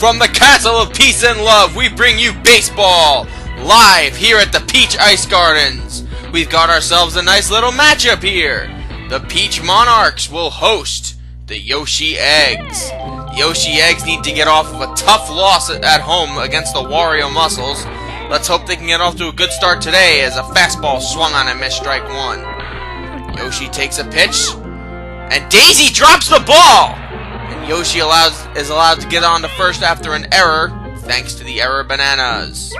From the Castle of Peace and Love, we bring you baseball, live here at the Peach Ice Gardens. We've got ourselves a nice little matchup here. The Peach Monarchs will host the Yoshi Eggs. The Yoshi Eggs need to get off of a tough loss at home against the Wario Muscles. Let's hope they can get off to a good start today as a fastball swung on and missed strike one. Yoshi takes a pitch, and Daisy drops the ball! And Yoshi is allowed to get on to first after an error, thanks to the error bananas.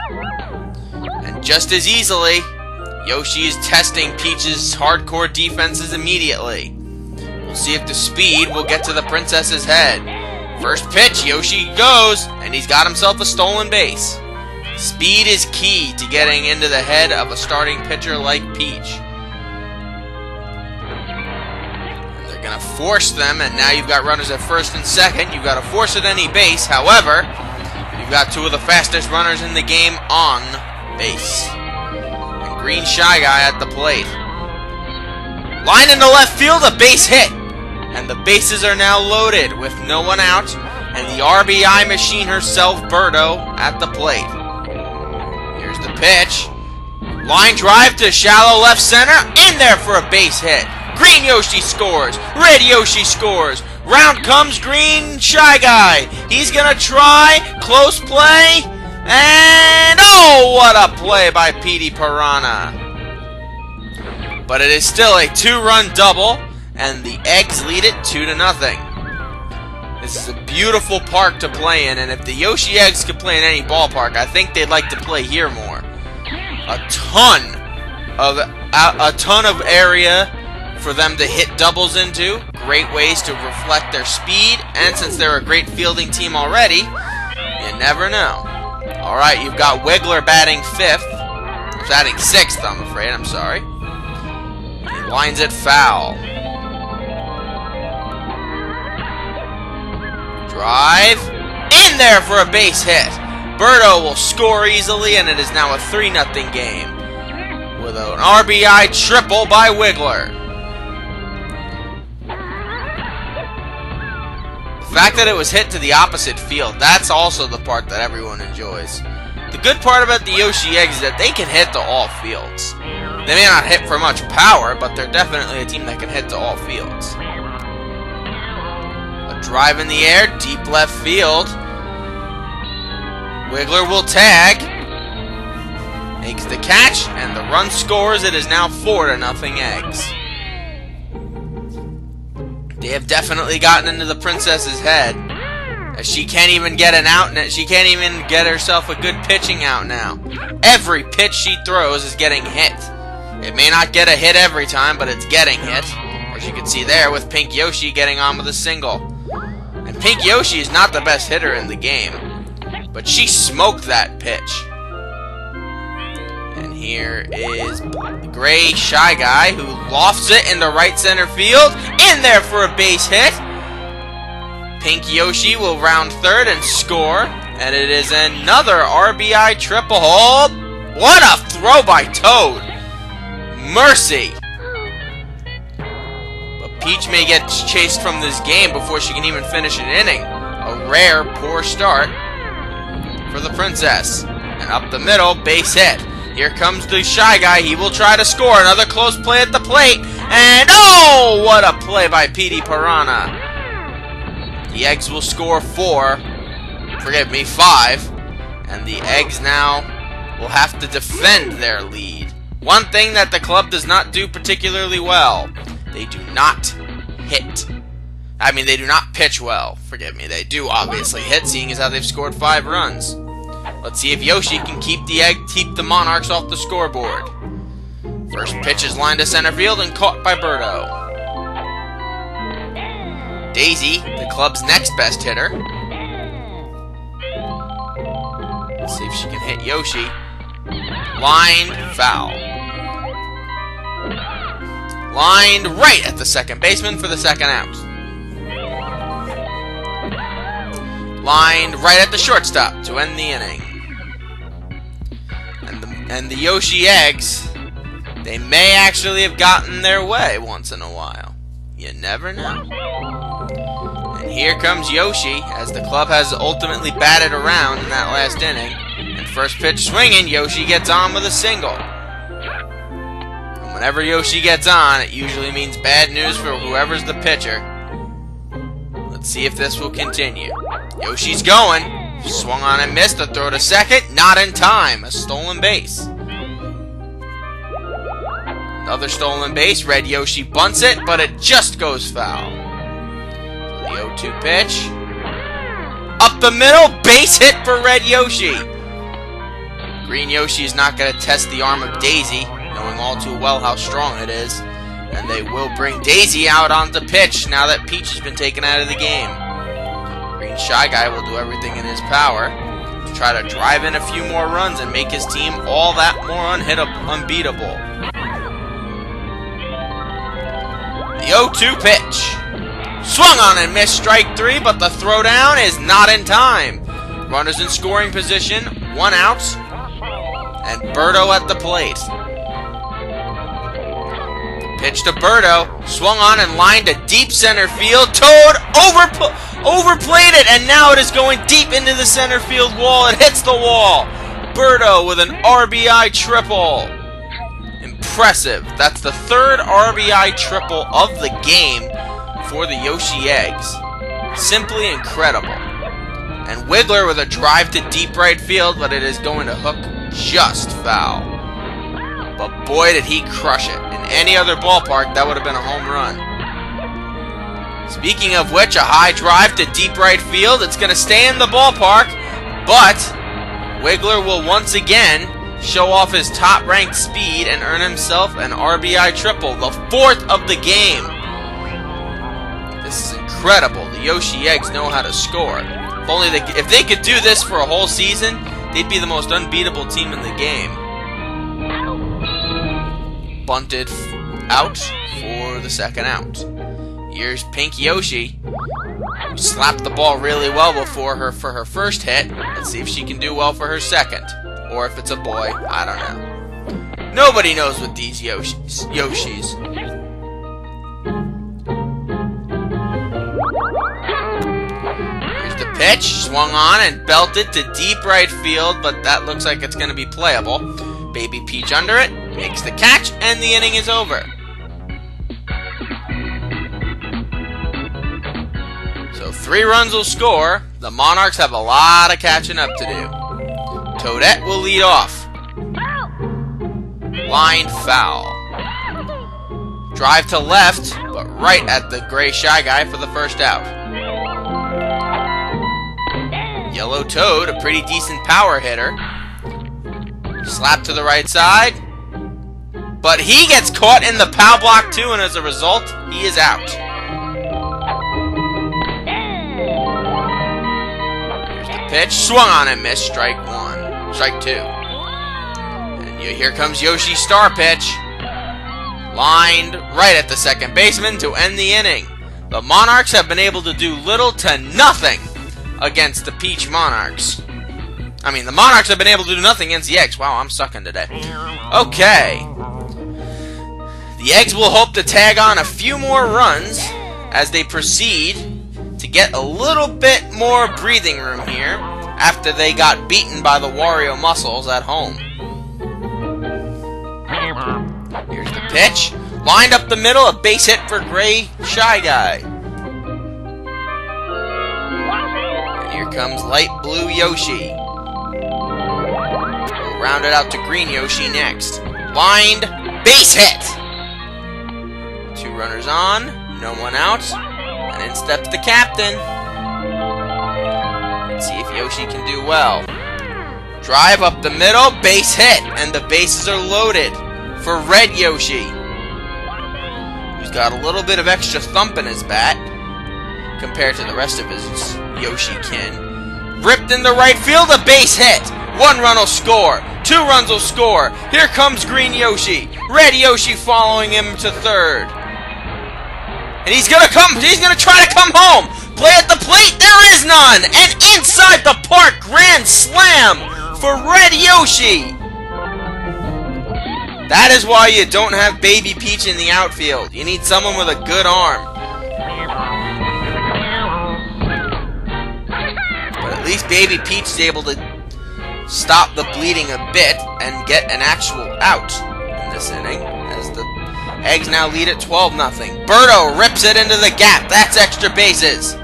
And just as easily, Yoshi is testing Peach's hardcore defenses immediately. We'll see if the speed will get to the princess's head. First pitch, Yoshi goes, and he's got himself a stolen base. Speed is key to getting into the head of a starting pitcher like Peach. And they're going to force them, and now you've got runners at first and second. You've got to force at any base. However, you've got two of the fastest runners in the game on base. And Green Shy Guy at the plate. Line into left field, a base hit. And the bases are now loaded with no one out. And the RBI machine herself, Birdo, at the plate. Here's the pitch. Line drive to shallow left center. In there for a base hit. Green Yoshi scores. Red Yoshi scores. Round comes Green Shy Guy. He's gonna try. Close play. And oh, what a play by Petey Piranha. But it is still a two-run double, and the Eggs lead it 2-0. This is a beautiful park to play in, and if the Yoshi Eggs could play in any ballpark, I think they'd like to play here more. A ton of area for them to hit doubles into. Great ways to reflect their speed, and since they're a great fielding team already, you never know. Alright, you've got Wiggler batting 5th. Batting 6th, I'm afraid. I'm sorry. He lines it foul. Drive. In there for a base hit. Birdo will score easily, and it is now a 3-0 game. With an RBI triple by Wiggler. The fact that it was hit to the opposite field, that's also the part that everyone enjoys. The good part about the Yoshi Eggs is that they can hit to all fields. They may not hit for much power, but they're definitely a team that can hit to all fields. A drive in the air, deep left field. Wiggler will tag. Makes the catch, and the run scores. It is now 4-0 Eggs. They have definitely gotten into the princess's head. As she can't even get an out, and she can't even get herself a good pitching out now. Every pitch she throws is getting hit. It may not get a hit every time, but it's getting hit. As you can see there with Pink Yoshi getting on with a single. And Pink Yoshi is not the best hitter in the game, but she smoked that pitch. And here is Gray Shy Guy, who lofts it into right center field. In there for a base hit. Pink Yoshi will round third and score. And it is another RBI triple. Oh, what a throw by Toad. Mercy. But Peach may get chased from this game before she can even finish an inning. A rare poor start for the princess. And up the middle, base hit. Here comes the Shy Guy. He will try to score. Another close play at the plate. And oh, what a play by Petey Piranha. The Eggs will score 5. And the Eggs now will have to defend their lead. One thing that the club does not do particularly well. They do not hit. They do not pitch well. They do obviously hit, seeing as how they've scored 5 runs. Let's see if Yoshi can keep the Monarchs off the scoreboard. First pitch is lined to center field and caught by Birdo. Daisy, the club's next best hitter. Let's see if she can hit Yoshi. Lined foul. Lined right at the second baseman for the second out. Lined right at the shortstop to end the inning. And the Yoshi Eggs, they may actually have gotten their way once in a while. You never know. And Here comes Yoshi, as the club has ultimately batted around in that last inning. And first pitch swinging, Yoshi gets on with a single. And whenever Yoshi gets on, it usually means bad news for whoever's the pitcher. Let's see if this will continue. Yoshi's going. Swung on and missed. A throw to second. Not in time. A stolen base. Another stolen base. Red Yoshi bunts it, but it just goes foul. So the 0-2 pitch. Up the middle. Base hit for Red Yoshi. Green Yoshi is not going to test the arm of Daisy, knowing all too well how strong it is. And they will bring Daisy out onto pitch now that Peach has been taken out of the game. Green Shy Guy will do everything in his power to try to drive in a few more runs and make his team all that more unbeatable. The 0-2 pitch. Swung on and missed, strike 3, but the throwdown is not in time. Runners in scoring position, 1 out, and Birdo at the plate. Pitch to Birdo, swung on and lined to deep center field. Toad overplayed it, and now it is going deep into the center field wall. It hits the wall. Birdo with an RBI triple. Impressive. That's the 3rd RBI triple of the game for the Yoshi Eggs. Simply incredible. And Wiggler with a drive to deep right field, but it is going to hook just foul. But boy, did he crush it. In any other ballpark, that would have been a home run. Speaking of which, a high drive to deep right field. It's going to stay in the ballpark, but Wiggler will once again show off his top-ranked speed and earn himself an RBI triple, the 4th of the game. This is incredible. The Yoshi Eggs know how to score. If they could do this for a whole season, they'd be the most unbeatable team in the game. Bunted out for the 2nd out. Here's Pink Yoshi, who slapped the ball really well before for her first hit. Let's see if she can do well for her second. Or if it's a boy, I don't know. Nobody knows with these Yoshis. Here's the pitch, swung on and belted to deep right field, but that looks like it's going to be playable. Baby Peach under it, makes the catch, and the inning is over. So 3 runs will score. The Monarchs have a lot of catching up to do. Toadette will lead off. Line foul. Drive to left, but right at the Gray Shy Guy for the 1st out. Yellow Toad, a pretty decent power hitter. Slap to the right side. But he gets caught in the foul block too, and as a result, he is out. Here's the pitch. Swung on and missed. Strike 2. And here comes Yoshi's star pitch. Lined right at the 2nd baseman to end the inning. The Monarchs have been able to do little to nothing against the Peach Monarchs. I mean, the Monarchs have been able to do nothing against the Eggs. Wow, I'm sucking today. Okay. The Eggs will hope to tag on a few more runs as they proceed to get a little bit more breathing room here after they got beaten by the Wario Muscles at home. Here's the pitch. Lined up the middle, a base hit for Gray Shy Guy. And here comes light blue Yoshi. We'll round it out to green Yoshi next. Lined, base hit. 2 runners on, no one out, and in steps the captain. Let's see if Yoshi can do well. Drive up the middle, base hit, and the bases are loaded for Red Yoshi, who's got a little bit of extra thump in his bat compared to the rest of his Yoshi kin. Ripped in the right field, a base hit. 1 run will score. 2 runs will score. Here comes Green Yoshi. Red Yoshi following him to 3rd. And he's gonna try to come home. Play at the plate, there is none. And inside the park, grand slam for Red Yoshi. That is why you don't have Baby Peach in the outfield. You need someone with a good arm. least Baby Peach is able to stop the bleeding a bit and get an actual out in this inning, as the Eggs now lead at 12-0. Birdo rips it into the gap. That's extra bases.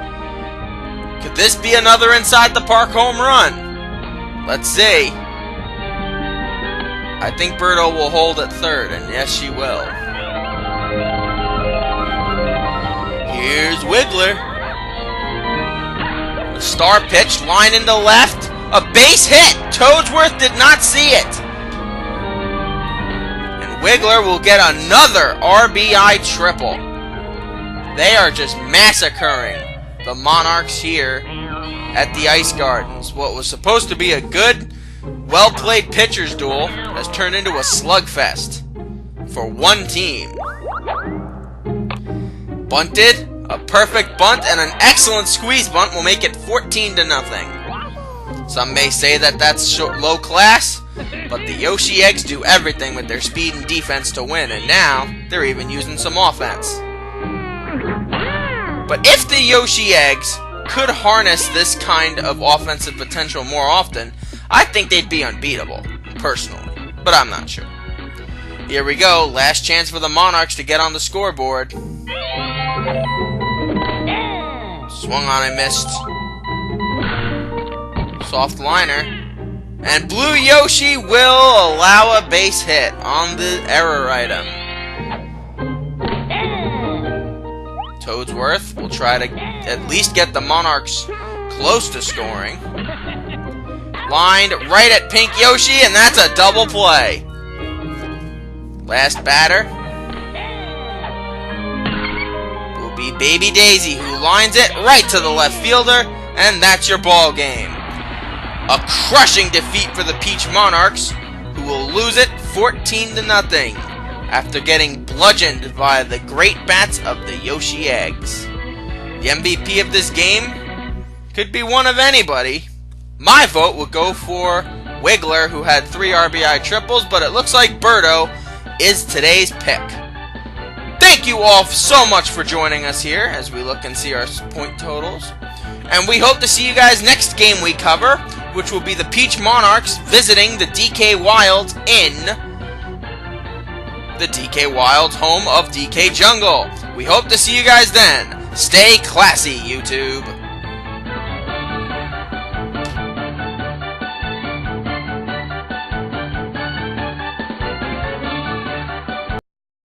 Could this be another inside the park home run? Let's see. I think Birdo will hold at third, and yes, she will. Here's Wiggler. The star pitch, line into left. A base hit! Toadsworth did not see it. And Wiggler will get another RBI triple. They are just massacring the Monarchs here at the Ice Gardens. What was supposed to be a good, well-played pitcher's duel has turned into a slugfest for one team. Bunted, a perfect bunt, and an excellent squeeze bunt will make it 14-0. Some may say that that's low class, but the Yoshi Eggs do everything with their speed and defense to win, and now they're even using some offense. But if the Yoshi Eggs could harness this kind of offensive potential more often, I think they'd be unbeatable, personally, but I'm not sure. Here we go, last chance for the Monarchs to get on the scoreboard. Swung on and missed. Soft liner. And Blue Yoshi will allow a base hit on the error item. Toadsworth will try to at least get the Monarchs close to scoring. Lined right at Pink Yoshi, and that's a double play. Last batter will be Baby Daisy, who lines it right to the left fielder, and that's your ball game. A crushing defeat for the Peach Monarchs, who will lose it 14-0 after getting bludgeoned by the great bats of the Yoshi Eggs. The MVP of this game could be one of anybody. My vote would go for Wiggler, who had 3 RBI triples, but it looks like Birdo is today's pick. Thank you all so much for joining us here as we look and see our point totals. And we hope to see you guys next game we cover, which will be the Peach Monarchs visiting the DK Wilds in the DK Wilds home of DK Jungle. We hope to see you guys then. Stay classy, YouTube.